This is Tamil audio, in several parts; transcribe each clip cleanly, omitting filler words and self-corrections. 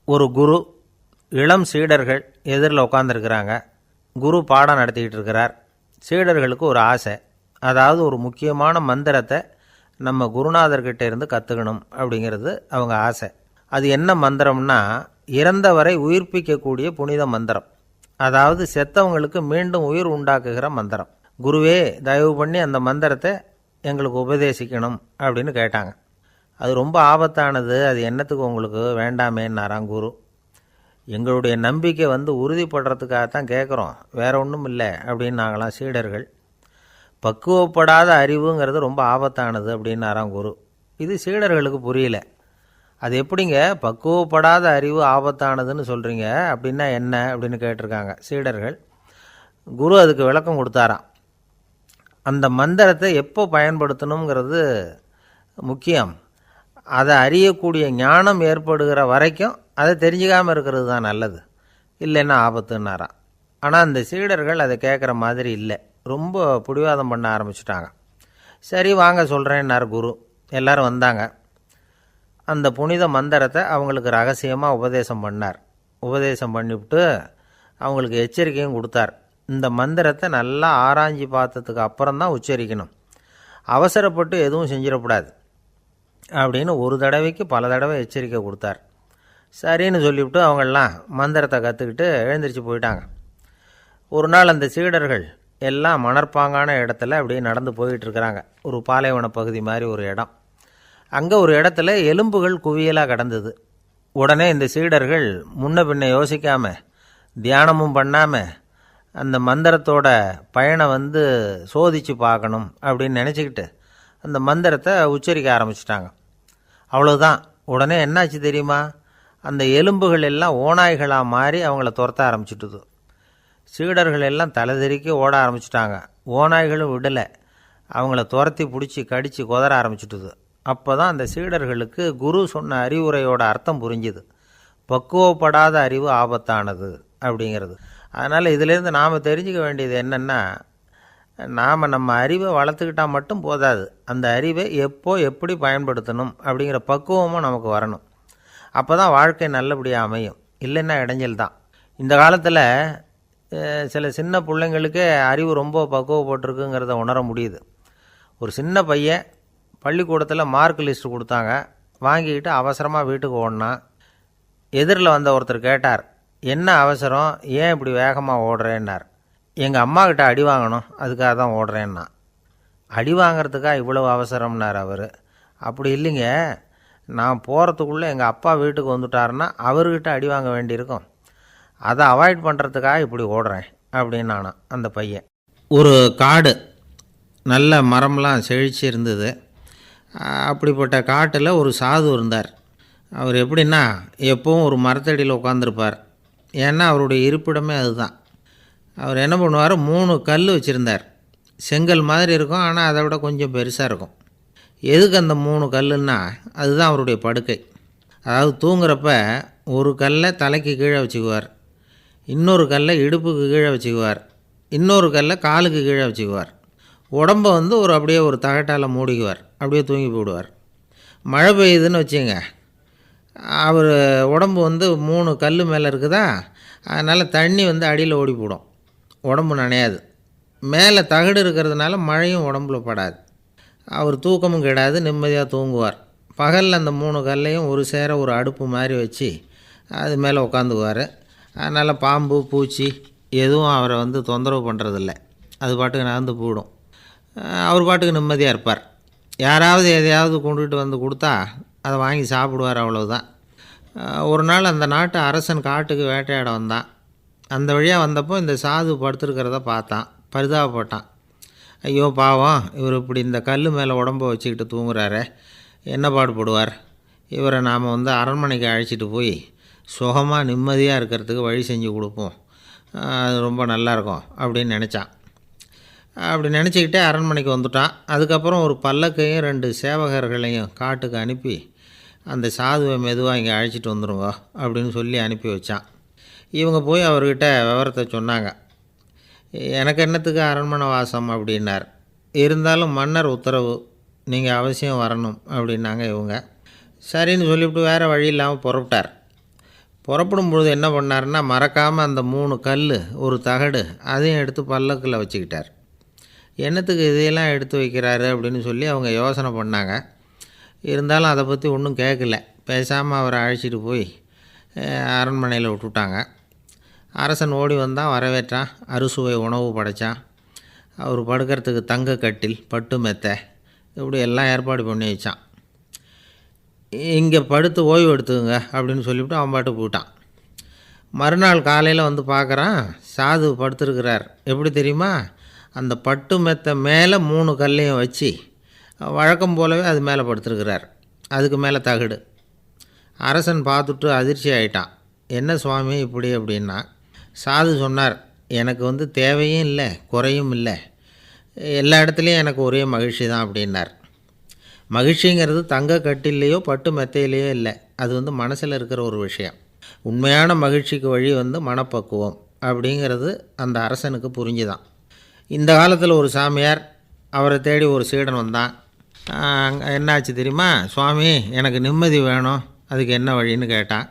ஒரு குரு, இளம் சீடர்கள் எதிரில் உட்காந்துருக்கிறாங்க. குரு பாடம் நடத்திக்கிட்டு இருக்கிறார். சீடர்களுக்கு ஒரு ஆசை, அதாவது ஒரு முக்கியமான மந்திரத்தை நம்ம குருநாதர்கிட்ட இருந்து கற்றுக்கணும் அப்படிங்கிறது அவங்க ஆசை. அது என்ன மந்திரம்னா, இறந்தவரை உயிர்ப்பிக்கக்கூடிய புனித மந்திரம், அதாவது செத்தவங்களுக்கு மீண்டும் உயிர் உண்டாக்குகிற மந்திரம். குருவே, தயவு பண்ணி அந்த மந்திரத்தை எங்களுக்கு உபதேசிக்கணும் அப்படின்னு கேட்டாங்க. அது ரொம்ப ஆபத்தானது, அது என்னத்துக்கு உங்களுக்கு வேண்டாமேன்னாராம் குரு. எங்களுடைய நம்பிக்கை உறுதிப்படுறதுக்காகத்தான் கேட்குறோம், வேற ஒன்றும் இல்லை அப்படின்னு நாங்களாம் சீடர்கள். பக்குவப்படாத அறிவுங்கிறது ரொம்ப ஆபத்தானது அப்படின்னாராம் குரு. இது சீடர்களுக்கு புரியல. அது எப்படிங்க பக்குவப்படாத அறிவு ஆபத்தானதுன்னு சொல்கிறீங்க, அப்படின்னா என்ன அப்படின்னு கேட்டிருக்காங்க சீடர்கள். குரு அதுக்கு விளக்கம் கொடுத்தாராம். அந்த மந்திரத்தை எப்போ பயன்படுத்தணுங்கிறது முக்கியம். அதை அறியக்கூடிய ஞானம் ஏற்படுகிற வரைக்கும் அதை தெரிஞ்சுக்காமல் இருக்கிறது தான் நல்லது, இல்லைன்னா ஆபத்துன்னாராம். ஆனால் அந்த சீடர்கள் அதை கேட்குற மாதிரி இல்லை, ரொம்ப பிடிவாதம் பண்ண ஆரம்பிச்சுட்டாங்க. சரி வாங்க சொல்கிறேன்னார் குரு. எல்லோரும் வந்தாங்க. அந்த புனித மந்திரத்தை அவங்களுக்கு ரகசியமாக உபதேசம் பண்ணார். உபதேசம் பண்ணிவிட்டு அவங்களுக்கு எச்சரிக்கையும் கொடுத்தார். இந்த மந்திரத்தை நல்லா ஆராய்ச்சி பார்த்ததுக்கு அப்புறம்தான் உச்சரிக்கணும், அவசரப்பட்டு எதுவும் செஞ்சிடக்கூடாது அப்படின்னு ஒரு தடவைக்கு பல தடவை எச்சரிக்கை கொடுத்தார். சரின்னு சொல்லிவிட்டு அவங்கெல்லாம் மந்திரத்தை கற்றுக்கிட்டு எழுந்திரிச்சு போயிட்டாங்க. ஒரு நாள் அந்த சீடர்கள் எல்லாம் மணற்பாங்கான இடத்துல அப்படியே நடந்து போயிட்டுருக்கிறாங்க. ஒரு பாலைவன பகுதி மாதிரி ஒரு இடம். அங்கே ஒரு இடத்துல எலும்புகள் குவியலாக கிடந்தது. உடனே இந்த சீடர்கள் முன்ன பின்ன யோசிக்காமல், தியானமும் பண்ணாமல், அந்த மந்திரத்தோட பயனை சோதித்து பார்க்கணும் அப்படின்னு நினச்சிக்கிட்டு அந்த மந்திரத்தை உச்சரிக்க ஆரம்பிச்சிட்டாங்க. அவ்வளோதான். உடனே என்னாச்சு தெரியுமா? அந்த எலும்புகள் எல்லாம் ஓநாய்களாக மாறி அவங்கள துரத்த ஆரம்பிச்சுட்டுது. சீடர்கள் எல்லாம் தலைதெறிக்க ஓட ஆரம்பிச்சிட்டாங்க. ஓநாய்களும் விடலை, அவங்கள துரத்தி பிடிச்சி கடித்து கொதற ஆரம்பிச்சுட்டுது. அப்போ தான் அந்த சீடர்களுக்கு குரு சொன்ன அறிவுரையோட அர்த்தம் புரிஞ்சுது. பக்குவப்படாத அறிவு ஆபத்தானது அப்படிங்கிறது. அதனால் இதிலேருந்து நாம் தெரிஞ்சுக்க வேண்டியது என்னென்னா, நாம் நம்ம அறிவை வளர்த்துக்கிட்டால் மட்டும் போதாது, அந்த அறிவை எப்போ எப்படி பயன்படுத்தணும் அப்படிங்கிற பக்குவமும் நமக்கு வரணும். அப்போ தான் வாழ்க்கை நல்லபடியாக அமையும், இல்லைன்னா இடைஞ்சல் தான். இந்த காலத்தில் சில சின்ன பிள்ளைங்களுக்கே அறிவு ரொம்ப பக்குவப்பட்டிருக்குங்கிறத உணர முடியுது. ஒரு சின்ன பையன் பள்ளிக்கூடத்தில் மார்க் லிஸ்ட்டு கொடுத்தாங்க, வாங்கிக்கிட்டு அவசரமாக வீட்டுக்கு ஓடினான். எதிரில் வந்த ஒருத்தர் கேட்டார், என்ன அவசரம், ஏன் இப்படி வேகமாக ஓடுறேன்னார். எங்கள் அம்மாக்கிட்ட அடி வாங்கணும், அதுக்காக தான் ஓடுறேன்னா. அடி வாங்கிறதுக்காக இவ்வளவு அவசரம்னார் அவர். அப்படி இல்லைங்க, நான் போகிறதுக்குள்ளே எங்கள் அப்பா வீட்டுக்கு வந்துட்டாருன்னா அவர்கிட்ட அடி வாங்க வேண்டியிருக்கும், அதை அவாய்ட் பண்ணுறதுக்காக இப்படி ஓடுறேன் அப்படின்னு நானான் அந்த பையன். ஒரு காடு, நல்ல மரம்லாம் செழிச்சு இருந்தது. அப்படிப்பட்ட காட்டில் ஒரு சாது இருந்தார். அவர் எப்படின்னா, எப்பவும் ஒரு மரத்தடியில் உட்காந்துருப்பார். ஏன்னா அவருடைய இருப்பிடமே அதுதான். அவர் என்ன பண்ணுவார், 3 கல் வச்சுருந்தார். செங்கல் மாதிரி இருக்கும், ஆனால் அதை விட கொஞ்சம் பெருசாக இருக்கும். எதுக்கு அந்த 3 கல்லுன்னா, அதுதான் அவருடைய படுக்கை. அதாவது தூங்குறப்ப ஒரு கல்லை தலைக்கு கீழே வச்சுக்குவார், இன்னொரு கல்லை இடுப்புக்கு கீழே வச்சுக்குவார், இன்னொரு கல்லை காலுக்கு கீழே வச்சுக்குவார். உடம்பை அப்படியே ஒரு தகட்டால் மூடிக்குவார், அப்படியே தூங்கி போடுவார். மழை பெய்யுதுன்னு வச்சுங்க, அவர் உடம்பு 3 கல் மேலே இருக்குதா, அதனால் தண்ணி அடியில் ஓடி போடும், உடம்பு நனையாது. மேலே தகடு இருக்கிறதுனால மழையும் உடம்புல படாது. அவர் தூக்கமும் கெடாது, நிம்மதியாக தூங்குவார். பகலில் அந்த 3 கல்லையும் ஒரு சேர ஒரு அடுப்பு மாதிரி வச்சு அது மேலே உட்காந்துக்குவார். அதனால் பாம்பு பூச்சி எதுவும் அவரை தொந்தரவு பண்ணுறதில்ல, அது பாட்டுக்கு நகர்ந்து போயிடும். அவர் பாட்டுக்கு நிம்மதியாக இருப்பார். யாராவது எதையாவது கொண்டுகிட்டு கொடுத்தா அதை வாங்கி சாப்பிடுவார், அவ்வளவுதான். ஒரு நாள் அந்த நாட்டு அரசன் காட்டுக்கு வேட்டையாட வந்தான். அந்த வழியாக வந்தப்போ இந்த சாது படுத்துருக்கிறத பார்த்தான், பரிதாபப்பட்டான். ஐயோ பாவம், இவர் இப்படி இந்த கல் மேலே உடம்பை வச்சுக்கிட்டு தூங்குறாரே, என்ன பாடுபடுவார், இவரை நாம் அரண்மனைக்கு அழைச்சிட்டு போய் சுகமாக நிம்மதியாக இருக்கிறதுக்கு வழி செஞ்சு கொடுப்போம், அது ரொம்ப நல்லாயிருக்கும் அப்படின்னு நினச்சான். அப்படி நினச்சிக்கிட்டே அரண்மனைக்கு வந்துட்டான். அதுக்கப்புறம் ஒரு பல்லக்கையும் 2 சேவகர்களையும் காட்டுக்கு அனுப்பி அந்த சாதுவை மெதுவாக இங்கே அழைச்சிட்டு வந்துடுங்க அப்படின்னு சொல்லி அனுப்பி வச்சான். இவங்க போய் அவர்கிட்ட விவரத்தை சொன்னாங்க. எனக்கு என்னத்துக்கு அரண்மனை வாசம் அப்படின்னார். இருந்தாலும் மன்னர் உத்தரவு, நீங்கள் அவசியம் வரணும் அப்படின்னாங்க இவங்க. சரின்னு சொல்லிவிட்டு வேறு வழி இல்லாமல் புறப்பட்டார். புறப்படும் பொழுது என்ன பண்ணாருன்னா, மறக்காமல் அந்த 3 கல், ஒரு தகடு அதையும் எடுத்து பல்லக்கில் வச்சுக்கிட்டார். என்னத்துக்கு இதையெல்லாம் எடுத்து வைக்கிறாரு அப்படின்னு சொல்லி அவங்க யோசனை பண்ணாங்க. இருந்தாலும் அதை பற்றி ஒன்றும் கேட்கல. பேசாமல் அவரை அழைச்சிட்டு போய் அரண்மனையில் விட்டுட்டாங்க. அரசன் ஓடி வந்தான், வரவேற்றான், அறுசுவை உணவு படைத்தான். அவர் படுக்கிறதுக்கு தங்க கட்டில், பட்டு மெத்தை, இப்படி எல்லாம் ஏற்பாடு பண்ணி வச்சான். இங்கே படுத்து ஓய்வு எடுத்துங்க அப்படின்னு சொல்லிவிட்டு அவன் பாட்டு போயிட்டான். மறுநாள் காலையில் வந்து பார்க்குறான், சாது படுத்துருக்கிறார். எப்படி தெரியுமா? அந்த பட்டு மெத்தை மேலே 3 கல்லையும் வச்சு வழக்கம் போலவே அது மேலே படுத்துருக்கிறார். அதுக்கு மேலே தகடு. அரசன் பார்த்துட்டு அதிர்ச்சி ஆகிட்டான். என்ன சுவாமி இப்படி அப்படின்னா, சாது சொன்னார், எனக்கு தேவையும் இல்லை, குறையும் இல்லை, எல்லா இடத்துலையும் எனக்கு ஒரே மகிழ்ச்சி தான் அப்படின்னார். மகிழ்ச்சிங்கிறது தங்க கட்டிலேயோ பட்டு மெத்தையிலையோ இல்லை, அது மனசில் இருக்கிற ஒரு விஷயம். உண்மையான மகிழ்ச்சிக்கு வழி மனப்பக்குவம் அப்படிங்கிறது அந்த அரசனுக்கு புரிஞ்சுதான். இந்த காலத்தில் ஒரு சாமியார், அவரை தேடி ஒரு சீடன் வந்தான். என்னாச்சு தெரியுமா? சுவாமி, எனக்கு நிம்மதி வேணும், அதுக்கு என்ன வழின்னு கேட்டான்.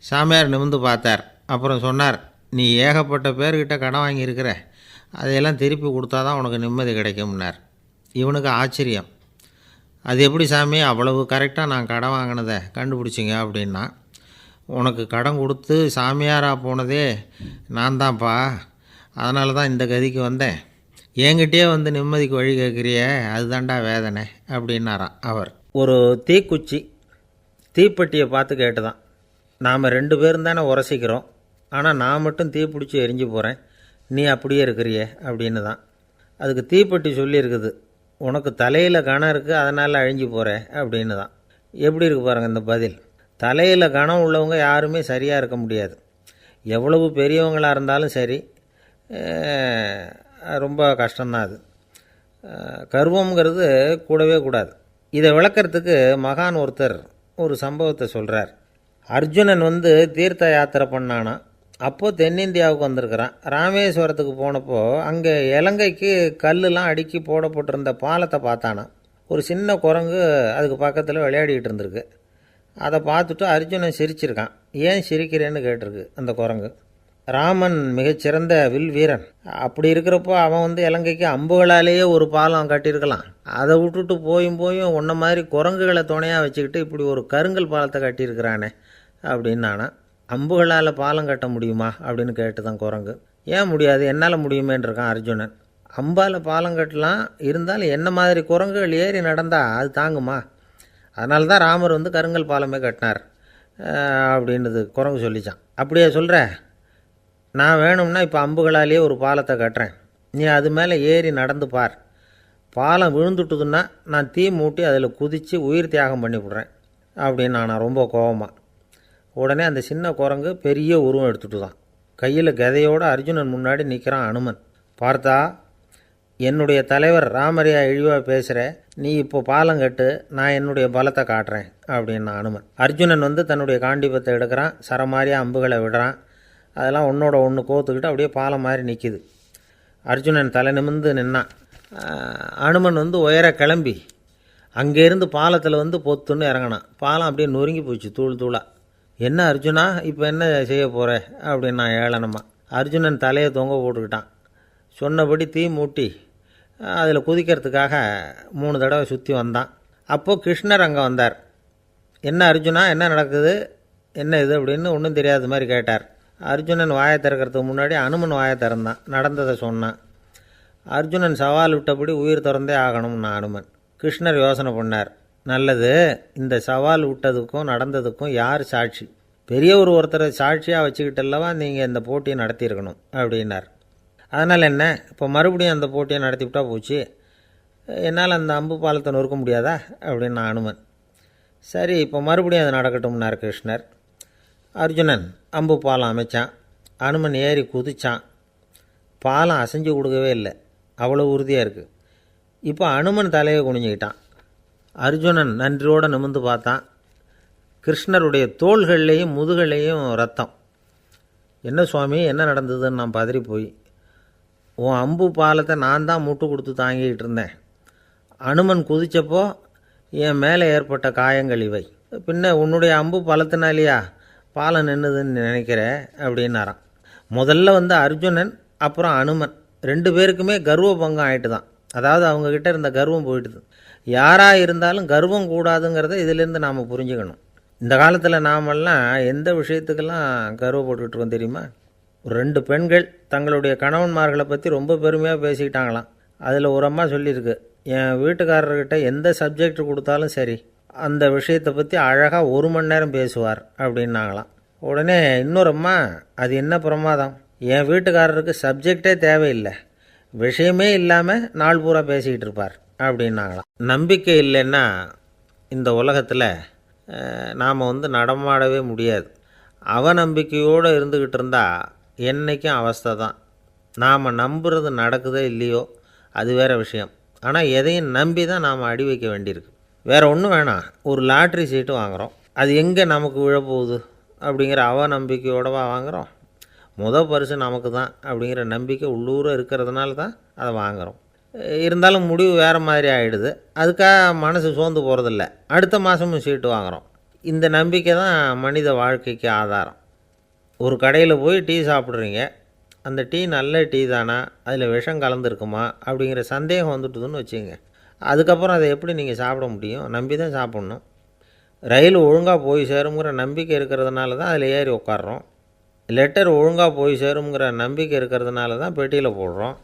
சாமியார் நிமிர்ந்து பார்த்தார். அப்புறம் சொன்னார், நீ ஏகப்பட்ட பேர்கிட்ட கடன் வாங்கியிருக்கிற, அதையெல்லாம் திருப்பி கொடுத்தா தான் உனக்கு நிம்மதி கிடைக்கும்னார். இவனுக்கு ஆச்சரியம். அது எப்படி சாமி, அவ்வளவு கரெக்டாக நான் கடன் வாங்கினதை கண்டுபிடிச்சிங்க அப்படின்னா, உனக்கு கடன் கொடுத்து சாமியாராக போனதே நான் தான்ப்பா, அதனால தான் இந்த கதிக்கு வந்தேன். என்கிட்டயே நிம்மதிக்கு வழி கேட்குறிய, அதுதான்டா வேதனை அப்படின்னாராம் அவர். ஒரு தீக்குச்சி தீப்பெட்டியை பார்த்து கேட்டுதான், நாம் 2 பேரும் தானே உரசிக்கிறோம், ஆனால் நான் மட்டும் தீப்பிடிச்சி எரிஞ்சு போகிறேன், நீ அப்படியே இருக்கிறியே அப்படின்னு தான். அதுக்கு தீப்பெட்டி சொல்லியிருக்குது, உனக்கு தலையில் கணம் இருக்குது, அதனால் அழிஞ்சு போகிற அப்படின்னு தான். எப்படி இருக்கு பாருங்கள் இந்த பதில். தலையில் கணம் உள்ளவங்க யாருமே சரியாக இருக்க முடியாது. எவ்வளவு பெரியவங்களாக இருந்தாலும் சரி, ரொம்ப கஷ்டம்தான் அது. கர்வங்கிறது கூடவே கூடாது. இதை விளக்கிறதுக்கு மகான் ஒருத்தர் ஒரு சம்பவத்தை சொல்கிறார். அர்ஜுனன் தீர்த்த யாத்திரை பண்ணானா. அப்போது தென்னிந்தியாவுக்கு வந்திருக்கிறான். ராமேஸ்வரத்துக்கு போனப்போ அங்கே இலங்கைக்கு கல்லுலாம் அடுக்கி போடப்பட்டிருந்த பாலத்தை பார்த்தானா. ஒரு சின்ன குரங்கு அதுக்கு பக்கத்தில் விளையாடிக்கிட்டு இருந்திருக்கு. அதை பார்த்துட்டு அர்ஜுனன் சிரிச்சிருக்கான். ஏன் சிரிக்கிறேன்னு கேட்டிருக்கு அந்த குரங்கு. ராமன் மிகச்சிறந்த வில் வீரன், அப்படி இருக்கிறப்போ அவன் இலங்கைக்கு அம்புகளாலேயே ஒரு பாலம் கட்டியிருக்கலாம். அதை விட்டுட்டு போயும் உன்ன மாதிரி குரங்குகளை துணையாக வச்சுக்கிட்டு இப்படி ஒரு கருங்கல் பாலத்தை கட்டியிருக்கிறானே அப்படின்னு நானா. அம்புகளால் பாலம் கட்ட முடியுமா அப்படின்னு கேட்டு தான் குரங்கு. ஏன் முடியாது, என்னால் முடியுமேன்றிருக்கான் அர்ஜுனன். அம்பால் பாலம் கட்டலாம், இருந்தாலும் என்ன மாதிரி குரங்குகள் ஏறி நடந்தால் அது தாங்குமா? அதனால தான் ராமர் கருங்கல் பாலமே கட்டினார் அப்படின்றது குரங்கு சொல்லிச்சான். அப்படியே சொல்கிற, நான் வேணும்னா இப்போ அம்புகளாலேயே ஒரு பாலத்தை கட்டுறேன், நீ அது மேலே ஏறி நடந்து பார். பாலம் விழுந்துட்டுதுன்னா நான் தீ மூட்டி அதில் குதித்து உயிர் தியாகம் பண்ணிவிடுறேன் அப்படின்னு நான் ரொம்ப கோபமாக. உடனே அந்த சின்ன குரங்கு பெரிய உருவம் எடுத்துட்டு தான் கையில் கதையோடு அர்ஜுனன் முன்னாடி நிற்கிறான் அனுமன். பார்த்தா, என்னுடைய தலைவர் ராமரையா இழிவாக பேசுகிற, நீ இப்போ பாலம் கட்டு, நான் என்னுடைய பலத்தை காட்டுறேன் அப்படின்னு அனுமன். அர்ஜுனன் தன்னுடைய காண்டிபத்தை எடுக்கிறான், சரமாரியாக அம்புகளை விடுறான். அதெல்லாம் ஒன்றோட ஒன்று கோத்துக்கிட்டு அப்படியே பாலம் மாதிரி நிற்கிது. அர்ஜுனன் தலை நிமிர்ந்து நின்னான். அனுமன் உயர கிளம்பி அங்கேருந்து பாலத்தில் பொத்துன்னு இறங்கினான். பாலம் அப்படியே நொறுங்கி போச்சு தூள் தூளாக. என்ன அர்ஜுனா, இப்போ என்ன செய்ய போகிற அப்படின்னு நான் ஏளனமா. அர்ஜுனன் தலையை தொங்க போட்டுக்கிட்டான். சொன்னபடி தீ மூட்டி அதில் குதிக்கிறதுக்காக 3 தடவை சுற்றி வந்தான். அப்போது கிருஷ்ணர் அங்கே வந்தார். என்ன அர்ஜுனா, என்ன நடக்குது, என்ன இது அப்படின்னு ஒன்றும் தெரியாத மாதிரி கேட்டார். அர்ஜுனன் வாயை திறக்கிறதுக்கு முன்னாடி அனுமன் வாயை திறந்தான், நடந்ததை சொன்னான். அர்ஜுனன் சவால் விட்டபடி உயிர் திறந்தே ஆகணும்னா அனுமன். கிருஷ்ணர் யோசனை பண்ணார். நல்லது, இந்த சவால் விட்டதுக்கும் நடந்ததுக்கும் யார் சாட்சி? பெரிய ஒருத்தரை சாட்சியாக வச்சுக்கிட்டல்லவா நீங்கள் இந்த போட்டியை நடத்தியிருக்கணும் அப்படின்னார். அதனால் என்ன, இப்போ மறுபடியும் அந்த போட்டியை நடத்திவிட்டா போச்சு, என்னால் அந்த அம்பு பாலத்தை நொறுக்க முடியாதா அப்படின்னா அனுமன். சரி, இப்போ மறுபடியும் அது நடக்கட்டும்னார் கிருஷ்ணர். அர்ஜுனன் அம்பு பாலம் அமைச்சான். அனுமன் ஏறி குதிச்சான். பாலம் அசைஞ்சு கொடுக்கவே இல்லை, அவ்வளோ உறுதியாக இருக்குது. இப்போ அனுமன் தலையை குனிஞ்சிக்கிட்டான். அர்ஜுனன் நன்றியோடு நிமிர்ந்து பார்த்தான். கிருஷ்ணருடைய தோள்கள்லேயும் முதுகள்லேயும் ரத்தம். என்ன சுவாமி, என்ன நடந்ததுன்னு நான் பதறி போய், உன் அம்பு பாலத்தை நான் தான் முட்டு கொடுத்து தாங்கிக்கிட்டு இருந்தேன். அனுமன் குதித்தப்போ என் மேலே ஏற்பட்ட காயங்கள் இவை. பின்ன உன்னுடைய அம்பு பலத்தினாலேயா பாலம் நின்றுதுன்னு நினைக்கிற அப்படின்னாராம். முதல்ல அர்ஜுனன் அப்புறம் அனுமன் 2 பேருக்குமே கர்வ பங்கம் ஆகிட்டு தான். அதாவது அவங்கக்கிட்ட இருந்த கர்வம் போயிட்டுது. யாராக இருந்தாலும் கர்வம் கூடாதுங்கிறத இதிலேருந்து நாம் புரிஞ்சுக்கணும். இந்த காலத்தில் நாமெல்லாம் எந்த விஷயத்துக்கெல்லாம் கர்வப்பட்டுக்கிட்டு இருக்கோம் தெரியுமா? 2 பெண்கள் தங்களுடைய கணவன்மார்களை பற்றி ரொம்ப பெருமையாக பேசிக்கிட்டாங்களாம். அதில் ஒரு அம்மா சொல்லியிருக்கு, என் வீட்டுக்காரர்கிட்ட எந்த சப்ஜெக்ட் கொடுத்தாலும் சரி அந்த விஷயத்தை பற்றி அழகாக 1 மணி நேரம் பேசுவார் அப்படின்னாங்களாம். உடனே இன்னொரு அம்மா, அது என்ன பிரமாதம், என் வீட்டுக்காரருக்கு சப்ஜெக்டே தேவையில்லை, விஷயமே இல்லாமல் நாள் பூரா பேசிக்கிட்டு இருப்பார் அப்படின்னாங்களாம். நம்பிக்கை இல்லைன்னா இந்த உலகத்தில் நாம் நடமாடவே முடியாது. அவநம்பிக்கையோடு இருந்துக்கிட்டு இருந்தால் என்றைக்கும் அவஸ்தை தான். நாம் நம்புறது நடக்குதோ இல்லையோ அது வேறு விஷயம். ஆனால் எதையும் நம்பி தான் நாம் அடி வைக்க வேண்டியிருக்கு. வேறு ஒன்றும் வேணாம், ஒரு லாட்ரி சீட்டு வாங்குகிறோம், அது எங்கே நமக்கு விழப்போகுது அப்படிங்கிற அவநம்பிக்கையோடவா வாங்குகிறோம்? பரிசு நமக்கு தான் அப்படிங்கிற நம்பிக்கை உள்ளூர இருக்கிறதுனால தான் அதை வாங்குகிறோம். இருந்தாலும் முடிவு வேறு மாதிரி ஆகிடுது. அதுக்காக மனசு சோர்ந்து போகிறதில்ல, அடுத்த மாதமும் சீட்டு வாங்குகிறோம். இந்த நம்பிக்கை தான் மனித வாழ்க்கைக்கு ஆதாரம். ஒரு கடையில் போய் டீ சாப்பிட்றீங்க, அந்த டீ நல்ல டீ தானா, அதில் விஷம் கலந்துருக்குமா அப்படிங்கிற சந்தேகம் வந்துட்டுதுன்னு வச்சுங்க. அதுக்கப்புறம் அதை எப்படி நீங்கள் சாப்பிட முடியும்? நம்பி தான் சாப்பிட்ணும். ரயில் ஒழுங்காக போய் சேருங்கிற நம்பிக்கை இருக்கிறதுனால தான் அதில் ஏறி உட்காடுறோம். லெட்டர் ஒழுங்காக போய் சேருங்கிற நம்பிக்கை இருக்கிறதுனால தான் பெட்டியில் போடுறோம்.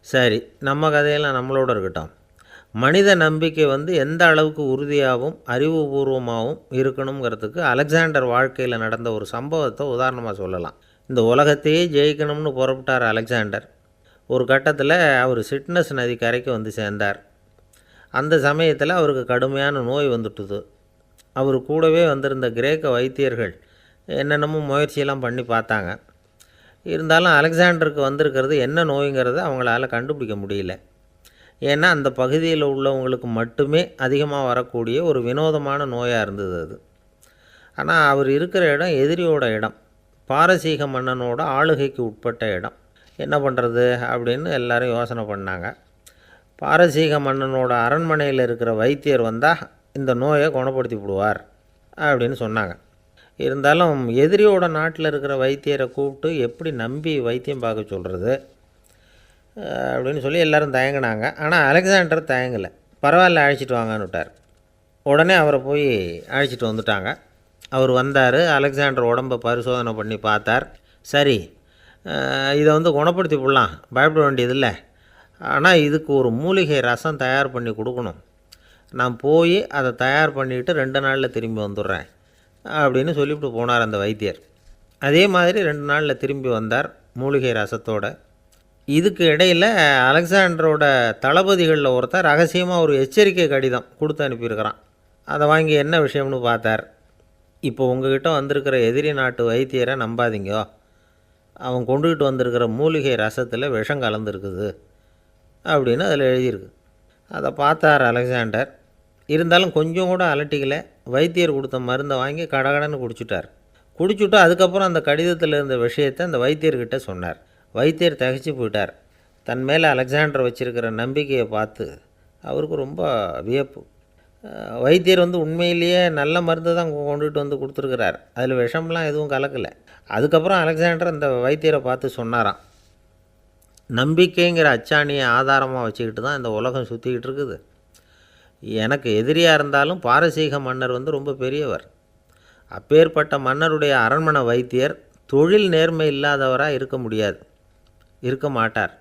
சரி, நம்ம கதையெல்லாம் நம்மளோட இருக்கட்டும். மனித நம்பிக்கை எந்த அளவுக்கு உறுதியாகவும் அறிவுபூர்வமாகவும் இருக்கணுங்கிறதுக்கு அலெக்சாண்டர் வாழ்க்கையில் நடந்த ஒரு சம்பவத்தை உதாரணமாக சொல்லலாம். இந்த உலகத்தையே ஜெயிக்கணும்னு புறப்பட்டார் அலெக்சாண்டர். ஒரு கட்டத்தில் அவர் சிட்னஸ் நதி கரைக்கு சேர்ந்தார். அந்த சமயத்தில் அவருக்கு கடுமையான நோய் வந்துட்டுது. அவர் கூடவே வந்திருந்த கிரேக்க வைத்தியர்கள் என்னென்னமோ முயற்சியெல்லாம் பண்ணி பார்த்தாங்க. இருந்தாலும் அலெக்சாண்டருக்கு வந்திருக்கிறது என்ன நோய்ங்கிறத அவங்களால கண்டுபிடிக்க முடியல. ஏன்னா அந்த பகுதியில் உள்ளவங்களுக்கு மட்டுமே அதிகமாக வரக்கூடிய ஒரு வினோதமான நோயாக இருந்தது அது. ஆனால் அவர் இருக்கிற இடம் எதிரியோட இடம், பாரசீக மன்னனோட ஆளுகைக்கு உட்பட்ட இடம். என்ன பண்ணுறது அப்படின்னு எல்லாரும் யோசனை பண்ணாங்க. பாரசீக மன்னனோட அரண்மனையில் இருக்கிற வைத்தியர் வந்தால் இந்த நோயை குணப்படுத்தி விடுவார் அப்படின்னு சொன்னாங்க. இருந்தாலும் எதிரியோட நாட்டில் இருக்கிற வைத்தியரை கூப்பிட்டு எப்படி நம்பி வைத்தியம் பார்க்க சொல்கிறது அப்படின்னு சொல்லி எல்லோரும் தயங்கினாங்க. ஆனால் அலெக்சாண்டர் தயங்கலை. பரவாயில்ல, அழைச்சிட்டு வாங்கன்னு விட்டார். உடனே அவரை போய் அழைச்சிட்டு வந்துட்டாங்க. அவர் வந்தார். அலெக்சாண்டர் உடம்பை பரிசோதனை பண்ணி பார்த்தார். சரி, இதை குணப்படுத்தி விடலாம், பயப்பட வேண்டியதில்லை. ஆனால் இதுக்கு ஒரு மூலிகை ரசம் தயார் பண்ணி கொடுக்கணும். நான் போய் அதை தயார் பண்ணிவிட்டு 2 நாளில் திரும்பி வந்துடுறேன் அப்படின்னு சொல்லிவிட்டு போனார் அந்த வைத்தியர். அதே மாதிரி 2 நாளில் திரும்பி வந்தார் மூலிகை ரசத்தோட. இதுக்கு இடையில் அலெக்சாண்டரோட தளபதிகளில் ஒருத்தர் ரகசியமாக ஒரு எச்சரிக்கை கடிதம் கொடுத்து அனுப்பியிருக்கிறான். அதை வாங்கி என்ன விஷயம்னு பார்த்தார். இப்போ உங்ககிட்ட வந்திருக்கிற எதிரி நாட்டு வைத்தியரை நம்பாதீங்கோ, அவன் கொண்டுகிட்டு வந்திருக்கிற மூலிகை ரசத்தில் விஷம் கலந்துருக்குது அப்படின்னு அதில் எழுதியிருக்கு. அதை பார்த்தார் அலெக்சாண்டர். இருந்தாலும் கொஞ்சம் கூட அலட்டிக்கலை. வைத்தியர் கொடுத்த மருந்தை வாங்கி கடகடன்னு குடிச்சுட்டார். குடிச்சுட்டு அதுக்கப்புறம் அந்த கடிதத்தில் இருந்த விஷயத்தை அந்த வைத்தியர்கிட்ட சொன்னார். வைத்தியர் திகைச்சு போயிட்டார். தன் மேலே அலெக்சாண்டர் வச்சுருக்கிற நம்பிக்கையை பார்த்து அவருக்கு ரொம்ப வியப்பு. வைத்தியர் உண்மையிலேயே நல்ல மருந்து தான் கொண்டுகிட்டு கொடுத்துருக்கிறார், அதில் விஷம்லாம் எதுவும் கலக்கலை. அதுக்கப்புறம் அலெக்சாண்டர் அந்த வைத்தியரை பார்த்து சொன்னாராம், நம்பிக்கைங்கிற அச்சாணியை ஆதாரமாக வச்சுக்கிட்டு தான் இந்த உலகம் சுற்றிக்கிட்டு இருக்குது. எனக்கு எதிரியாக இருந்தாலும் பாரசீக மன்னர் ரொம்ப பெரியவர். அப்பேற்பட்ட மன்னருடைய அரண்மனை வைத்தியர் தொழில் நேர்மை இல்லாதவராக இருக்க மாட்டார்.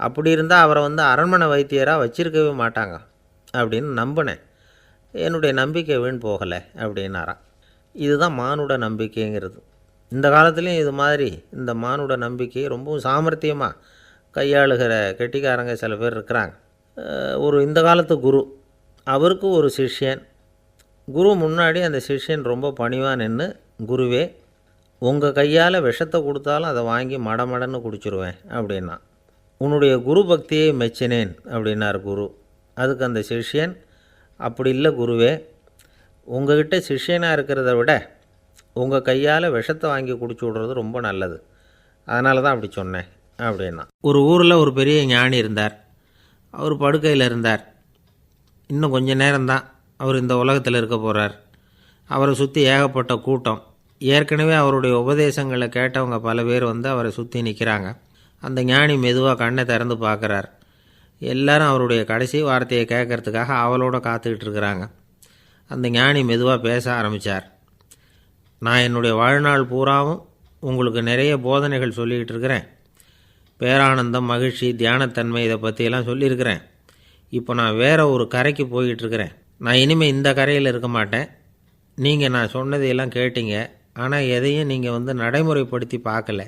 அப்படி இருந்தால் அவரை அரண்மனை வைத்தியராக வச்சிருக்கவே மாட்டாங்க அப்படின்னு நம்பினேன். என்னுடைய நம்பிக்கை வீண் போகலை அப்படின்னாராம். இதுதான் மானுட நம்பிக்கைங்கிறது. இந்த காலத்துலேயும் இது மாதிரி இந்த மானுட நம்பிக்கையை ரொம்பவும் சாமர்த்தியமாக கையாளுகிற கெட்டிக்காரங்க சில பேர் இருக்கிறாங்க. இந்த காலத்து குரு, அவருக்கு ஒரு சிஷ்யன். குரு முன்னாடி அந்த சிஷ்யன் ரொம்ப பணிவாக நின்று, குருவே, உங்கள் கையால் விஷத்தை கொடுத்தாலும் அதை வாங்கி மடமடன்னு குடிச்சிருவேன் அப்படின்னா. உன்னுடைய குரு பக்தியை மெச்சினேன் அப்படின்னார் குரு. அதுக்கு அந்த சிஷ்யன், அப்படி இல்லை குருவே, உங்கள்கிட்ட சிஷ்யனாக இருக்கிறத விட உங்கள் கையால் விஷத்தை வாங்கி குடிச்சு விட்றது ரொம்ப நல்லது, அதனால தான் அப்படி சொன்னேன் அப்படின்னா. ஒரு ஊரில் ஒரு பெரிய ஞானி இருந்தார். அவர் படுக்கையில் இருந்தார். இன்னும் கொஞ்சம் நேரம்தான் அவர் இந்த உலகத்தில் இருக்க போகிறார். அவரை சுற்றி ஏகப்பட்ட கூட்டம். ஏற்கனவே அவருடைய உபதேசங்களை கேட்டவங்க பல பேர் வந்து அவரை சுற்றி நிற்கிறாங்க. அந்த ஞானி மெதுவாக கண்ணை திறந்து பார்க்குறார். எல்லாரும் அவருடைய கடைசி வார்த்தையை கேட்கறதுக்காக அவளோட காத்துக்கிட்டு இருக்கிறாங்க. அந்த ஞானி மெதுவாக பேச ஆரம்பித்தார். நான் என்னுடைய வாழ்நாள் பூராவும் உங்களுக்கு நிறைய போதனைகள் சொல்லிக்கிட்டு இருக்கிறேன். பேரானந்தம், மகிழ்ச்சி, தியானத்தன்மை இதை பற்றியெல்லாம் சொல்லியிருக்கிறேன். இப்போ நான் வேறு ஒரு கரைக்கு போய்கிட்டுருக்கிறேன். நான் இனிமேல் இந்த கரையில் இருக்க மாட்டேன். நீங்கள் நான் சொன்னதையெல்லாம் கேட்டீங்க, ஆனால் எதையும் நீங்கள் வந்து நடைமுறைப்படுத்தி பார்க்கல.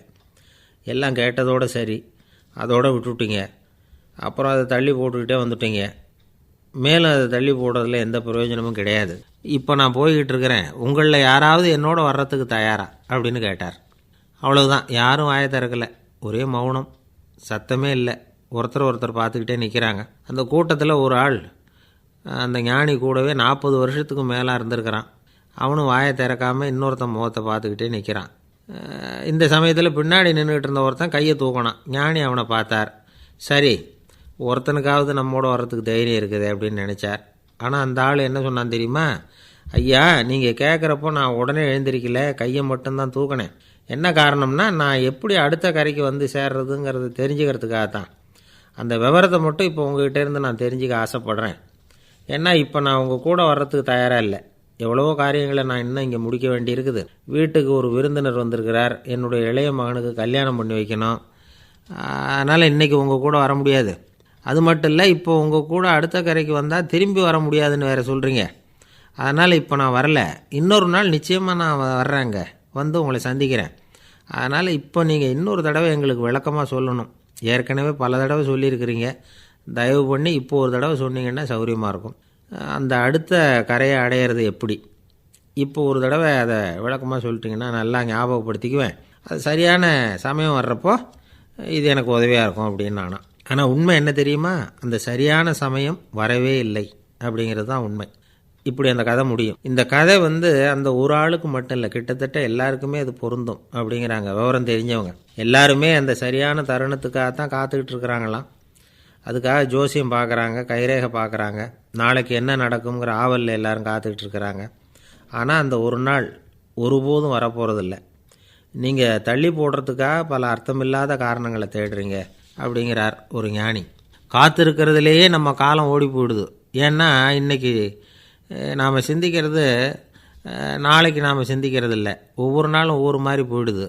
எல்லாம் கேட்டதோடு சரி, அதோடு விட்டுவிட்டீங்க. அப்புறம் அதை தள்ளி போட்டுக்கிட்டே வந்துட்டீங்க. மேலும் அதை தள்ளி போடுறதுல எந்த பிரயோஜனமும் கிடையாது. இப்போ நான் போய்கிட்டு இருக்கிறேன். உங்களில் யாராவது என்னோட வர்றதுக்கு தயாரா அப்படின்னு கேட்டார். அவ்வளவுதான். யாரும் வாயை திறக்கலை. ஒரே மௌனம், சத்தமே இல்லை. ஒருத்தர் பார்த்துக்கிட்டே நிற்கிறாங்க. அந்த கூட்டத்தில் ஒரு ஆள் அந்த ஞானி கூடவே 40 வருஷத்துக்கு மேலே இருந்திருக்கிறான். அவனும் வாயை திறக்காமல் இன்னொருத்தன் முகத்தை பார்த்துக்கிட்டே நிற்கிறான். இந்த சமயத்தில் பின்னாடி நின்றுக்கிட்டு இருந்த ஒருத்தன் கையை தூக்கினான். ஞானி அவனை பார்த்தார். சரி, ஒருத்தனுக்காவது நம்மோட வர்றதுக்கு தைரியம் இருக்குது அப்படின்னு நினச்சார். ஆனால் அந்த ஆள் என்ன சொன்னான் தெரியுமா? ஐயா, நீங்கள் கேட்குறப்போ நான் உடனே எழுந்திருக்கல, கையை மட்டும்தான் தூக்கினேன். என்ன காரணம்னா, நான் எப்படி அடுத்த கரைக்கு வந்து சேர்றதுங்கிறது தெரிஞ்சுக்கிறதுக்காகத்தான். அந்த விவரத்தை மட்டும் இப்போ உங்ககிட்ட இருந்து நான் தெரிஞ்சுக்க ஆசைப்பட்றேன். ஏன்னா இப்போ நான் உங்கள் கூட வர்றதுக்கு தயாராக இல்லை. எவ்வளவோ காரியங்களை நான் இன்னும் இங்கே முடிக்க வேண்டி இருக்குது. வீட்டுக்கு ஒரு விருந்தினர் வந்திருக்கிறார். என்னுடைய இளைய மகனுக்கு கல்யாணம் பண்ணி வைக்கணும். அதனால் இன்றைக்கி உங்கள் கூட வர முடியாது. அது மட்டும் இல்லை, இப்போ உங்கள் கூட அடுத்த கரைக்கு வந்தால் திரும்பி வர முடியாதுன்னு வேறு சொல்கிறீங்க. அதனால் இப்போ நான் வரல. இன்னொரு நாள் நிச்சயமாக நான் வர்றேங்க, வந்து உங்களை சந்திக்கிறேன். அதனால் இப்போ நீங்கள் இன்னொரு தடவை எங்களுக்கு விளக்கமாக சொல்லணும். ஏற்கனவே பல தடவை சொல்லியிருக்கிறீங்க. தயவு பண்ணி இப்போ ஒரு தடவை சொன்னீங்கன்னா சௌகரியமாக இருக்கும். அந்த அடுத்த கரையை அடையிறது எப்படி? இப்போ ஒரு தடவை அதை விளக்கமாக சொல்லிட்டிங்கன்னா நல்லா ஞாபகப்படுத்திக்குவேன். அது சரியான சமயம் வர்றப்போ இது எனக்கு உதவியாக இருக்கும் அப்படின்னு நானா. ஆனால் உண்மை என்ன தெரியுமா? அந்த சரியான சமயம் வரவே இல்லை அப்படிங்கிறது தான் உண்மை. இப்படி அந்த கதை முடியும். இந்த கதை வந்து அந்த ஒரு ஆளுக்கு மட்டும் இல்லை, கிட்டத்தட்ட எல்லாருக்குமே அது பொருந்தும் அப்படிங்கிறாங்க விவரம் தெரிஞ்சவங்க. எல்லாருமே அந்த சரியான தருணத்துக்காகத்தான் காத்துக்கிட்டு இருக்கிறாங்களாம். அதுக்காக ஜோசியம் பார்க்குறாங்க, கைரேகை பார்க்குறாங்க. நாளைக்கு என்ன நடக்குங்கிற ஆவலில் எல்லோரும் காத்துக்கிட்டு இருக்கிறாங்க. ஆனால் அந்த ஒரு நாள் ஒருபோதும் வரப்போகிறதில்ல. நீங்கள் தள்ளி போடுறதுக்காக பல அர்த்தமில்லாத காரணங்களை தேடுறீங்க அப்படிங்கிறார் ஒரு ஞானி. காத்திருக்கிறதுலேயே நம்ம காலம் ஓடி போயிடுது. ஏன்னா இன்றைக்கி நாம் சிந்திக்கிறது நாளைக்கு நாம் சிந்திக்கிறது இல்லை. ஒவ்வொரு நாளும் ஒவ்வொரு மாதிரி போயிடுது.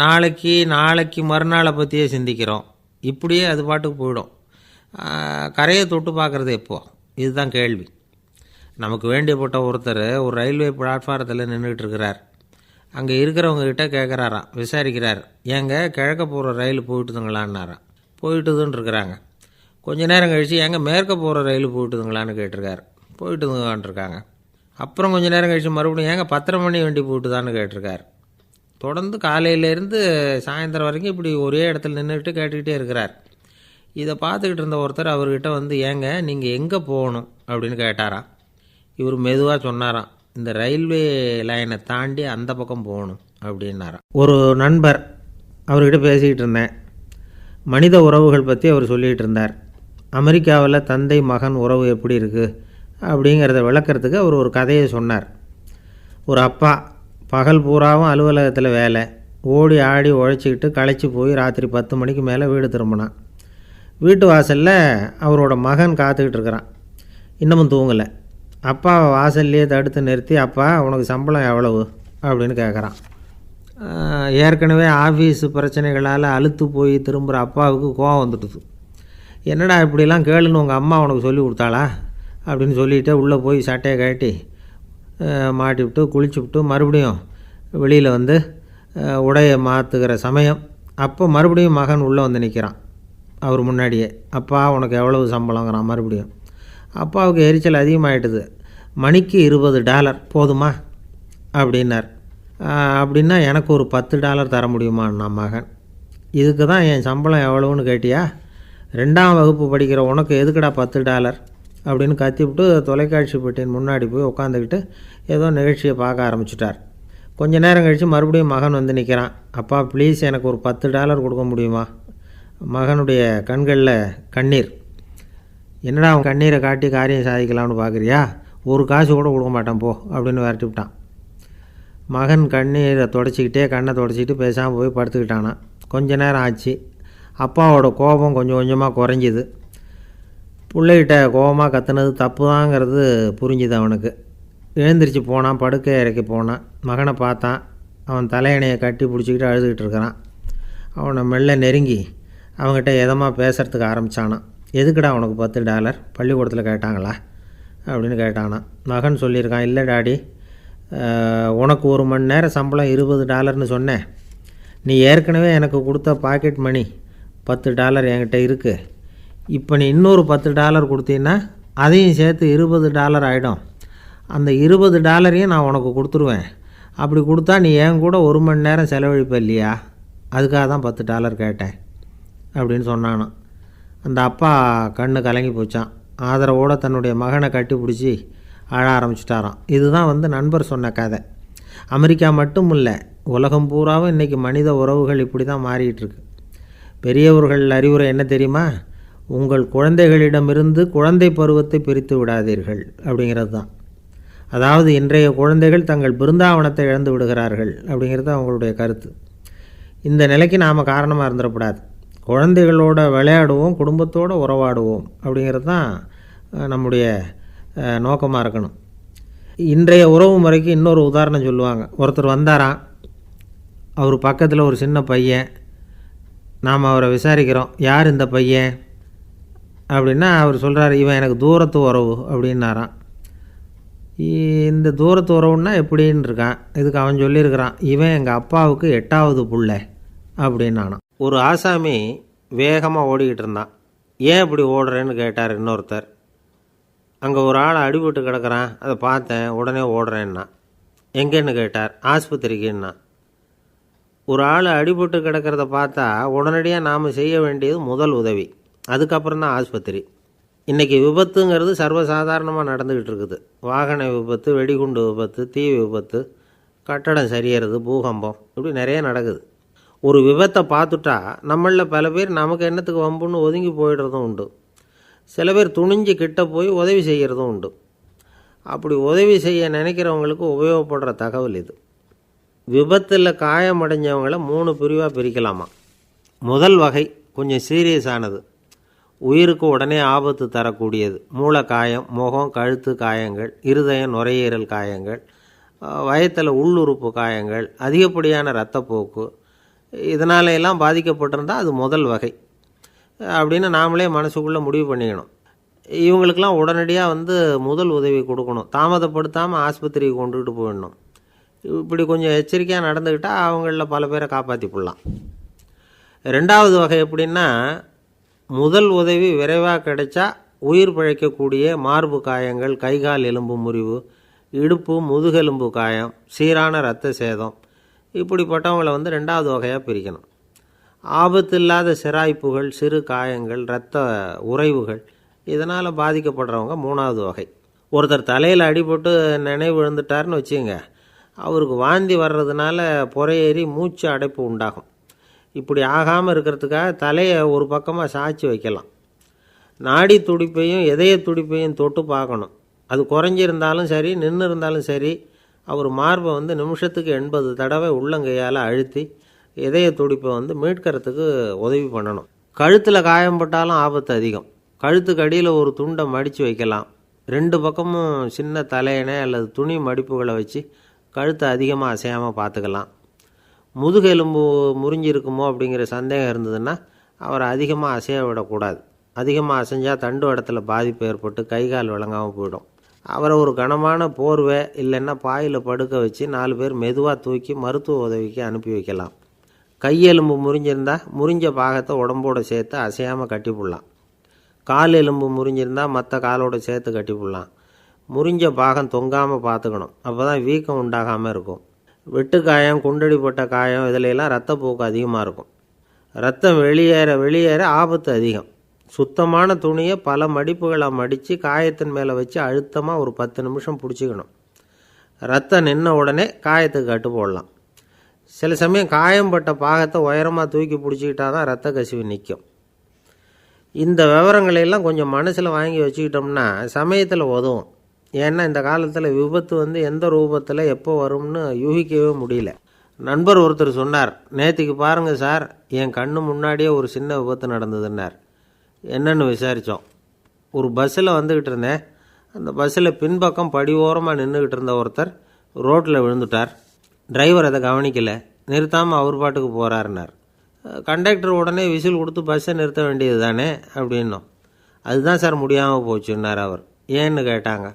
நாளைக்கு மறுநாளை பற்றியே சிந்திக்கிறோம். இப்படியே அது பாட்டுக்கு போயிடும். கரையை தொட்டு பார்க்குறது எப்போ? இதுதான் கேள்வி. நமக்கு வேண்டியப்பட்ட ஒருத்தர் ஒரு ரயில்வே பிளாட்ஃபாரத்தில் நின்றுட்டு இருக்கிறார். அங்கே இருக்கிறவங்ககிட்ட கேட்குறாராம், விசாரிக்கிறார். ஏங்க கிழக்க போகிற ரயில் போயிட்டுதுங்களான்னாராம். போயிட்டுதுன்னு இருக்கிறாங்க. கொஞ்ச நேரம் கழித்து ஏங்க மேற்க போகிற ரயில் போயிட்டுதுங்களான்னு கேட்டிருக்காரு. போயிட்டுதுங்களான்ருக்காங்க. அப்புறம் கொஞ்சம் நேரம் கழித்து மறுபடியும் ஏங்க 10:30 மணி வண்டி போயிட்டுதான்னு கேட்டிருக்காரு. தொடர்ந்து காலையிலேருந்து சாயந்தரம் வரைக்கும் இப்படி ஒரே இடத்துல நின்றுட்டு கேட்டுக்கிட்டே இருக்கிறார். இதை பார்த்துக்கிட்டு இருந்த ஒருத்தர் அவர்கிட்ட வந்து, ஏங்க நீங்கள் எங்கே போகணும் அப்படின்னு கேட்டாராம். இவர் மெதுவாக சொன்னாராம், இந்த ரயில்வே லைனை தாண்டி அந்த பக்கம் போகணும் அப்படின்னாராம். ஒரு நண்பர் அவர்கிட்ட பேசிக்கிட்டு இருந்தேன். மனித உறவுகள் பற்றி அவர் சொல்லிகிட்டு இருந்தார். அமெரிக்காவில் தந்தை மகன் உறவு எப்படி இருக்குது அப்படிங்கிறத விளக்கிறதுக்கு அவர் ஒரு கதையை சொன்னார். ஒரு அப்பா பகல் பூராவும் அலுவலகத்தில் வேலை, ஓடி ஆடி உழைச்சிக்கிட்டு களைச்சி போய் ராத்திரி 10 மணிக்கு மேலே வீடு திரும்பினான். வீட்டு வாசலில் அவரோட மகன் காத்துக்கிட்டு இருக்கிறான். இன்னமும் தூங்கலை. அப்பாவை வாசல்லையே தடுத்து நிறுத்தி, அப்பா உனக்கு சம்பளம் எவ்வளவு அப்படின்னு கேட்குறான். ஏற்கனவே ஆஃபீஸு பிரச்சனைகளால் அலுத்து போய் திரும்புகிற அப்பாவுக்கு கோவம் வந்துடுது. என்னடா இப்படிலாம் கேளுன்னு உங்கள் அம்மா உனக்கு சொல்லி கொடுத்தாளா அப்படின்னு சொல்லிவிட்டு உள்ளே போய் சட்டையை கட்டி மாட்டிவிட்டு குளிச்சுவிட்டு மறுபடியும் வெளியில் வந்து உடையை மாற்றுகிற சமயம் அப்போ மறுபடியும் மகன் உள்ளே வந்து நிற்கிறான் அவர் முன்னாடியே. அப்பா உனக்கு எவ்வளவு சம்பளங்கிறான் மறுபடியும். அப்பாவுக்கு எரிச்சல் அதிகமாகிட்டுது. மணிக்கு $20 போதுமா அப்படின்னார். அப்படின்னா எனக்கு ஒரு $10 தர முடியுமான்னா மகன். இதுக்கு தான் என் சம்பளம் எவ்வளவுன்னு கேட்டியா? 2ஆம் வகுப்பு படிக்கிற உனக்கு எதுக்குடா $10 அப்படின்னு கத்திவிட்டு தொலைக்காட்சி பெட்டியின் முன்னாடி போய் உட்காந்துக்கிட்டு ஏதோ நிகழ்ச்சியை பார்க்க ஆரம்பிச்சிட்டார். கொஞ்ச நேரம் கழித்து மறுபடியும் மகன் வந்து நிற்கிறான். அப்பா ப்ளீஸ் எனக்கு ஒரு $10 கொடுக்க முடியுமா? மகனுடைய கண்களில் கண்ணீர். என்னடா அவன் கண்ணீரை காட்டி காரியம் சாதிக்கலாம்னு பார்க்குறியா? ஒரு காசு கூட கொடுக்க மாட்டான் போ அப்படின்னு விரட்டி விட்டான். மகன் கண்ணீரை தொடச்சிக்கிட்டே கண்ணை தொடச்சிக்கிட்டு பேசாமல் போய் படுத்துக்கிட்டானான். கொஞ்ச நேரம் ஆச்சு. அப்பாவோட கோபம் கொஞ்சம் கொஞ்சமாக குறைஞ்சிது. பிள்ளைகிட்ட கோபமாக கத்துனது தப்பு தாங்கிறது புரிஞ்சுது அவனுக்கு. எழுந்திரிச்சு போனான், படுக்கை இறக்கி போனான். மகனை பார்த்தான். அவன் தலையணையை கட்டி பிடிச்சிக்கிட்டு அழுதுகிட்டு இருக்கிறான். அவனை மெல்ல நெருங்கி அவங்ககிட்ட எதமாக பேசுகிறதுக்கு ஆரம்பித்தானான். எதுக்குடா உனக்கு $10 பள்ளிக்கூடத்தில் கேட்டாங்களா அப்படின்னு கேட்டானான். மகன் சொல்லியிருக்கான், இல்லை டாடி, உனக்கு 1 மணி நேரம் சம்பளம் $20ன்னு சொன்னேன். நீ ஏற்கனவே எனக்கு கொடுத்த பாக்கெட் மணி $10 என்கிட்ட இருக்குது. இப்போ நீ இன்னொரு $10 கொடுத்தீங்கன்னா அதையும் சேர்த்து $20 ஆகிடும். அந்த $20 நான் உனக்கு கொடுத்துருவேன். அப்படி கொடுத்தா நீ என் கூட 1 மணி நேரம் செலவழிப்ப இல்லையா? அதுக்காக தான் $10 கேட்டேன் அப்படின்னு சொன்னானான். அந்த அப்பா கண்ணு கலங்கி போச்சான். ஆதரவோடு தன்னுடைய மகனை கட்டி பிடிச்சி அழ ஆரம்பிச்சிட்டாராம். இதுதான் நண்பர் சொன்ன கதை. அமெரிக்கா மட்டும் இல்லை, உலகம் பூராவும் இன்றைக்கி மனித உறவுகள் இப்படி தான் மாறிட்டுருக்கு. பெரியவர்கள் அறிவுரை என்ன தெரியுமா? உங்கள் குழந்தைகளிடமிருந்து குழந்தை பருவத்தை பிரித்து விடாதீர்கள் அப்படிங்கிறது தான். அதாவது இன்றைய குழந்தைகள் தங்கள் பிருந்தாவனத்தை இழந்து விடுகிறார்கள் அப்படிங்கிறது அவங்களுடைய கருத்து. இந்த நிலைக்கு நாம் காரணமாக இருந்துடக்கூடாது. குழந்தைகளோட விளையாடுவோம், குடும்பத்தோடு உறவாடுவோம் அப்படிங்கிறது தான் நம்முடைய நோக்கமாக இருக்கணும். இன்றைய உறவு முறைக்கு இன்னொரு உதாரணம் சொல்லுவாங்க. ஒருத்தர் வந்தாராம், அவர் பக்கத்தில் ஒரு சின்ன பையன். நாம் அவரை விசாரிக்கிறோம், யார் இந்த பையன் அப்படின்னா அவர் சொல்கிறார், இவன் எனக்கு தூரத்து உறவு அப்படின்னாராம். இந்த தூரத்து உறவுன்னா எப்படின்னு இருக்கான். இதுக்கு அவன் சொல்லியிருக்கிறான், இவன் எங்கள் அப்பாவுக்கு 8வது புள்ள அப்படின்னானான். ஒரு ஆசாமி வேகமாக ஓடிக்கிட்டு இருந்தான். ஏன் இப்படி ஓடுறேன்னு கேட்டார் இன்னொருத்தர். அங்கே ஒரு ஆள் அடிபட்டு கிடக்கிறான், அதை பார்த்தேன், உடனே ஓடுறேன்னா. எங்கேன்னு கேட்டார். ஆஸ்பத்திரிக்குன்னா. ஒரு ஆள் அடிபட்டு கிடக்கிறத பார்த்தா உடனடியாக நாம் செய்ய வேண்டியது முதல் உதவி, அதுக்கப்புறம் தான் ஆஸ்பத்திரி. இன்றைக்கி விபத்துங்கிறது சர்வசாதாரணமாக நடந்துக்கிட்டு இருக்குது. வாகன விபத்து, வெடிகுண்டு விபத்து, தீ விபத்து, கட்டடம் சரியறது, பூகம்பம், இப்படி நிறைய நடக்குது. ஒரு விபத்தை பார்த்துட்டா நம்மளில் பல பேர் நமக்கு என்னத்துக்கு வம்புன்னு ஒதுங்கி போயிடுறதும் உண்டு. சில பேர் துணிஞ்சு கிட்ட போய் உதவி செய்கிறதும் உண்டு. அப்படி உதவி செய்ய நினைக்கிறவங்களுக்கு உபயோகப்படுற தகவல் இது. விபத்தில் காயமடைஞ்சவங்களை 3 பிரிவாக பிரிக்கலாமா. முதல் வகை கொஞ்சம் சீரியஸானது, உயிருக்கு உடனே ஆபத்து தரக்கூடியது. மூளை காயம், முகம், கழுத்து காயங்கள், இருதயம், நுரையீரல் காயங்கள், வயத்தில் உள்ளுறுப்பு காயங்கள், அதிகப்படியான இரத்தப்போக்கு, இதனால எல்லாம் பாதிக்கப்பட்டிருந்தால் அது முதல் வகை அப்படின்னு நாமளே மனசுக்குள்ளே முடிவு பண்ணிக்கணும். இவங்களுக்கெல்லாம் உடனடியாக முதல் உதவி கொடுக்கணும். தாமதப்படுத்தாமல் ஆஸ்பத்திரிக்கு கொண்டுகிட்டு போயிடணும். இப்படி கொஞ்சம் எச்சரிக்கையாக நடந்துக்கிட்டால் அவங்களில் பல பேரை காப்பாற்றி போடலாம். 2வது வகை எப்படின்னா, முதல் உதவி விரைவாக கிடைச்சா உயிர் பிழைக்கக்கூடிய மார்பு காயங்கள், கைகால் எலும்பு முறிவு, இடுப்பு முதுகெலும்பு காயம், சீரான இரத்த சேதம், இப்படிப்பட்டவங்களை 2வது வகையாக பிரிக்கணும். ஆபத்து இல்லாத சிராய்ப்புகள், சிறு காயங்கள், இரத்த உறைவுகள், இதனால் பாதிக்கப்படுறவங்க 3வது வகை. ஒருத்தர் தலையில் அடிபட்டு நினைவு விழுந்துட்டார்னு வச்சுங்க, அவருக்கு வாந்தி வர்றதுனால புறையேறி மூச்சு அடைப்பு உண்டாகும். இப்படி ஆகாமல் இருக்கிறதுக்காக தலையை ஒரு பக்கமாக சாய்ச்சி வைக்கலாம். நாடி துடிப்பையும் இதய துடிப்பையும் தொட்டு பார்க்கணும். அது குறைஞ்சிருந்தாலும் சரி, நின்று இருந்தாலும் சரி, அவர் மார்பை நிமிஷத்துக்கு 80 தடவை உள்ளங்கையால் அழுத்தி இதய துடிப்பை மீட்கிறதுக்கு உதவி பண்ணணும். கழுத்தில் காயம்பட்டாலும் ஆபத்து அதிகம். கழுத்துக்கு அடியில் ஒரு துண்டை மடித்து வைக்கலாம். 2 பக்கமும் சின்ன தலையணை அல்லது துணி மடிப்புகளை வச்சு கழுத்தை அதிகமாக அசையாமல் பார்த்துக்கலாம். முதுகெலும்பு முறிஞ்சிருக்குமோ அப்படிங்கிற சந்தேகம் இருந்ததுன்னா அவரை அதிகமாக அசைய விடக்கூடாது. அதிகமாக அசைஞ்சால் தண்டு இடத்துல பாதிப்பு ஏற்பட்டு கை கால் விளங்காமல் போயிடும். அவரை ஒரு கனமான போர்வை இல்லைன்னா பாயில் படுக்க வச்சு 4 பேர் மெதுவாக தூக்கி மருத்துவ உதவிக்கு அனுப்பி வைக்கலாம். கையெலும்பு முறிஞ்சிருந்தால் முறிஞ்ச பாகத்தை உடம்போடு சேர்த்து அசையாமல் கட்டி போடலாம். கால் எலும்பு முறிஞ்சிருந்தால் மற்ற காலோடு சேர்த்து கட்டி போடலாம். முறிஞ்ச பாகம் தொங்காமல் பார்த்துக்கணும், அப்போ தான் வீக்கம் உண்டாகாமல் இருக்கும். வெட்டு காயம், குண்டடிப்பட்ட காயம், இதிலெல்லாம் ரத்தப்போக்கு அதிகமாக இருக்கும். ரத்தம் வெளியேற ஆபத்து அதிகம். சுத்தமான துணியை பல மடிப்புகளை மடித்து காயத்தின் மேலே வச்சு அழுத்தமாக ஒரு 10 நிமிஷம் பிடிச்சிக்கணும். ரத்தம் நின்ன உடனே காயத்துக்கு கட்டு போடலாம். சில சமயம் காயம்பட்ட பாகத்தை உயரமாக தூக்கி பிடிச்சிக்கிட்டா தான் ரத்த கசிவு நிற்கும். இந்த விவரங்களையெல்லாம் கொஞ்சம் மனசில் வாங்கி வச்சுக்கிட்டோம்னா சமயத்தில் உதவும். ஏன்னா இந்த காலத்தில் விபத்து எந்த ரூபத்தில் எப்போ வரும்னு யூகிக்கவே முடியல. நண்பர் ஒருத்தர் சொன்னார், நேற்றுக்கு பாருங்கள் சார், என் கண்ணு முன்னாடியே ஒரு சின்ன விபத்து நடந்ததுன்னார். என்னன்னு விசாரித்தோம். ஒரு பஸ்ஸில் வந்துக்கிட்டு இருந்தேன். அந்த பஸ்ஸில் பின்பக்கம் படி ஓரமாக நின்றுக்கிட்டு இருந்த ஒருத்தர் ரோட்டில் விழுந்துட்டார். டிரைவர் அதை கவனிக்கலை, நிறுத்தாமல் அவர் பாட்டுக்கு போகிறாருன்னார். கண்டக்டர் உடனே விசில் கொடுத்து பஸ்ஸை நிறுத்த வேண்டியது தானே அப்படின்னோம். அதுதான் சார் முடியாமல் போச்சுன்னார் அவர். ஏன்னு கேட்டாங்க.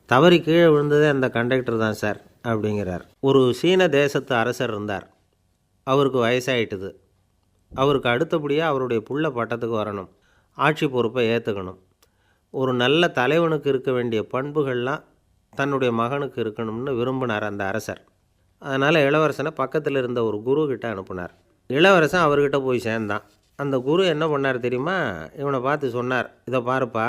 தவறி கீழே விழுந்ததே அந்த கண்டக்டர் தான் சார் அப்படிங்கிறார். ஒரு சீன தேசத்து அரசர் இருந்தார். அவருக்கு வயசாயிட்டுது. அவருக்கு அடுத்தபடியாக அவருடைய புள்ள பட்டத்துக்கு வரணும், ஆட்சி பொறுப்பை ஏற்றுக்கணும். ஒரு நல்ல தலைவனுக்கு இருக்க வேண்டிய பண்புகள்லாம் தன்னுடைய மகனுக்கு இருக்கணும்னு விரும்பினார் அந்த அரசர். அதனால் இளவரசனை பக்கத்தில் இருந்த ஒரு குரு கிட்ட அனுப்புனார். இளவரசன் அவர்கிட்ட போய் சேர்ந்தான். அந்த குரு என்ன பண்ணார் தெரியுமா? இவனை பார்த்து சொன்னார், இதை பாருப்பா,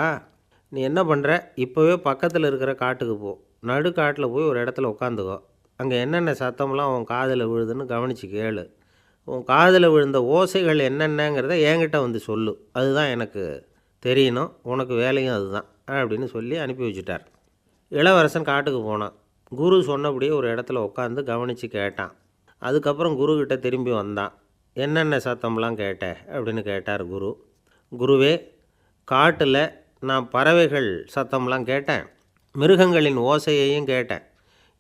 நீ என்ன பண்ணுற, இப்போவே பக்கத்தில் இருக்கிற காட்டுக்கு போ, நடு காட்டில் போய் ஒரு இடத்துல உட்காந்துக்கோ. அங்கே என்னென்ன சத்தம்லாம் உன் காதில் விழுதுன்னு கவனித்து கேளு. உன் காதில் விழுந்த ஓசைகள் என்னென்னங்கிறத என்கிட்ட சொல்லு, அதுதான் எனக்கு தெரியணும், உனக்கு வேலையும் அதுதான் அப்படின்னு சொல்லி அனுப்பி வச்சுட்டார். இளவரசன் காட்டுக்கு போனான். குரு சொன்னபடியே ஒரு இடத்துல உட்காந்து கவனித்து கேட்டான். அதுக்கப்புறம் குருக்கிட்ட திரும்பி வந்தான். என்னென்ன சத்தம்லாம் கேட்ட அப்படின்னு கேட்டார் குரு. குருவே, காட்டில் நான் பறவைகள் சத்தம்லாம் கேட்டேன், மிருகங்களின் ஓசையையும் கேட்டேன்,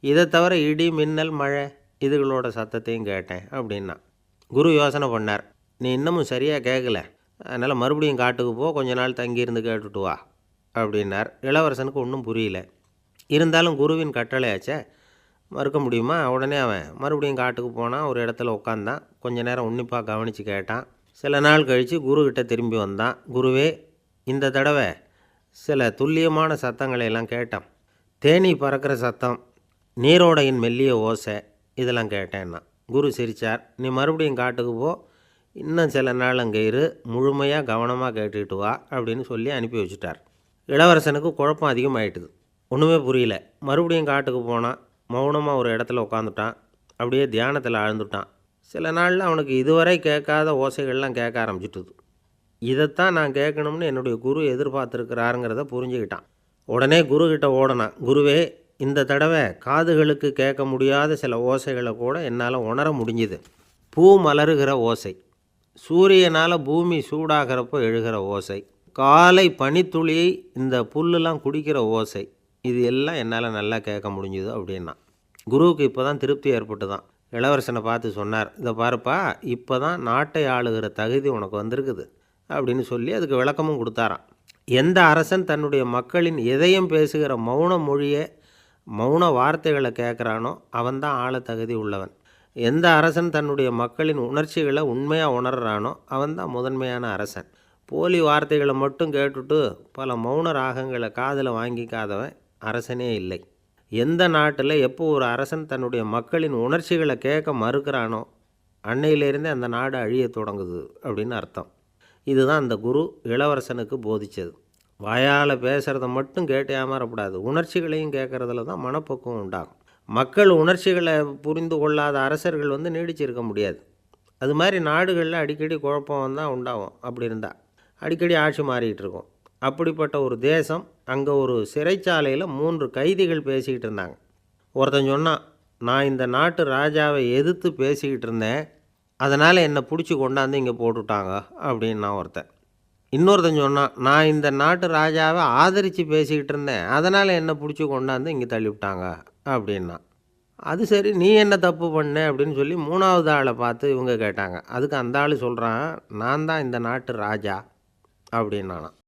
இதை தவிர இடி மின்னல் மழை இதுகளோட சத்தத்தையும் கேட்டேன் அப்படின்னா. குரு யோசனை பண்ணார், நீ இன்னமும் சரியாக கேட்கல, அதனால் மறுபடியும் காட்டுக்கு போ, கொஞ்ச நாள் தங்கியிருந்து கேட்டுட்டு வா அப்படின்னார். இளவரசனுக்கு ஒன்றும் புரியல. இருந்தாலும் குருவின் கட்டளையாச்சே, மறுக்க முடியுமா? உடனே அவன் மறுபடியும் காட்டுக்கு போனான். ஒரு இடத்துல உட்காந்தான். கொஞ்ச நேரம் உன்னிப்பாக கவனித்து கேட்டான். சில நாள் கழித்து குருக்கிட்ட திரும்பி வந்தான். குருவே, இந்த தடவை சில துல்லியமான சத்தங்களை எல்லாம் கேட்டான். தேனீ பறக்கிற சத்தம், நீரோடையின் மெல்லிய ஓசை, இதெல்லாம் கேட்டேன்னா. குரு சிரித்தார். நீ மறுபடியும் காட்டுக்கு போ, இன்னும் சில நாள் அங்கே இரு, முழுமையாக கவனமாக கேட்டுக்கிட்டு வா அப்படின்னு சொல்லி அனுப்பி வச்சுட்டார். இளவரசனுக்கு குழப்பம் அதிகமாகிட்டுது. ஒன்றுமே புரியல. மறுபடியும் காட்டுக்கு போனான். மௌனமாக ஒரு இடத்துல உட்காந்துட்டான். அப்படியே தியானத்தில் ஆழ்ந்துட்டான். சில நாளில் அவனுக்கு இதுவரை கேட்காத ஓசைகள்லாம் கேட்க ஆரம்பிச்சிட்டுது. இதைத்தான் நான் கேட்கணும்னு என்னுடைய குரு எதிர்பார்த்துருக்கிறாருங்கிறத புரிஞ்சுக்கிட்டான். உடனே குருக்கிட்ட ஓடனான். குருவே, இந்த தடவை காதுகளுக்கு கேட்க முடியாத சில ஓசைகளை கூட என்னால் உணர முடிஞ்சுது. பூ மலருகிற ஓசை, சூரியனால் பூமி சூடாகிறப்போ எழுகிற ஓசை, காலை பனித்துளியை இந்த புல்லுலாம் குடிக்கிற ஓசை, இது எல்லாம் என்னால் நல்லா கேட்க முடிஞ்சுது அப்படின்னா. குருவுக்கு இப்போ தான் திருப்தி ஏற்பட்டு தான். இளவரசனை பார்த்து சொன்னார், இதை பாருப்பா, இப்போ தான் நாட்டை ஆளுகிற தகுதி உனக்கு வந்திருக்குது அப்படின்னு சொல்லி அதுக்கு விளக்கமும் கொடுத்தாராம். எந்த அரசன் தன்னுடைய மக்களின் இதயம் பேசுகிற மௌன மொழியை, மௌன வார்த்தைகளை கேட்குறானோ அவன்தான் ஆள தகுதி உள்ளவன். எந்த அரசன் தன்னுடைய மக்களின் உணர்ச்சிகளை உண்மையாக உணர்றானோ அவன்தான் முதன்மையான அரசன். போலி வார்த்தைகளை மட்டும் கேட்டுட்டு பல மௌன ராகங்களை காதில் வாங்கிக்காதவன் அரசனே இல்லை. எந்த நாட்டில் எப்போ ஒரு அரசன் தன்னுடைய மக்களின் உணர்ச்சிகளை கேட்க மறுக்கிறானோ அன்னையிலேருந்தே அந்த நாடு அழிய தொடங்குது அப்படின்னு அர்த்தம். இதுதான் அந்த குரு இளவரசனுக்கு போதித்தது. வாயால் பேசுகிறத மட்டும் கேட்டு ஏமாறக்கூடாது, உணர்ச்சிகளையும் கேட்குறதுல தான் மனப்பக்குவம் உண்டாகும். மக்கள் உணர்ச்சிகளை புரிந்து கொள்ளாத அரசர்கள் நீடிச்சிருக்க முடியாது. அது மாதிரி நாடுகளில் அடிக்கடி குழப்பம் தான் உண்டாகும். அப்படி இருந்தால் அடிக்கடி ஆட்சி மாறிக்கிட்டு இருக்கும். அப்படிப்பட்ட ஒரு தேசம், அங்கே ஒரு சிறைச்சாலையில் 3 கைதிகள் பேசிக்கிட்டு இருந்தாங்க. ஒருத்தன் சொன்னான், நான் இந்த நாட்டு ராஜாவை எதிர்த்து பேசிக்கிட்டு இருந்தேன், அதனால் என்னை பிடிச்சி கொண்டாந்து இங்கே போட்டுவிட்டாங்க அப்படின்னா ஒருத்தன். இன்னொருத்தன் சொன்னான், நான் இந்த நாட்டு ராஜாவை ஆதரித்து பேசிக்கிட்டு இருந்தேன், அதனால் என்னை பிடிச்சி கொண்டாந்து இங்கே தள்ளிவிட்டாங்க அப்படின்னா. அது சரி, நீ என்ன தப்பு பண்ண அப்படின்னு சொல்லி 3வது ஆளை பார்த்து இவங்க கேட்டாங்க. அதுக்கு அந்த ஆள் சொல்கிறான், நான் தான் இந்த நாட்டு ராஜா அப்படின்னானா.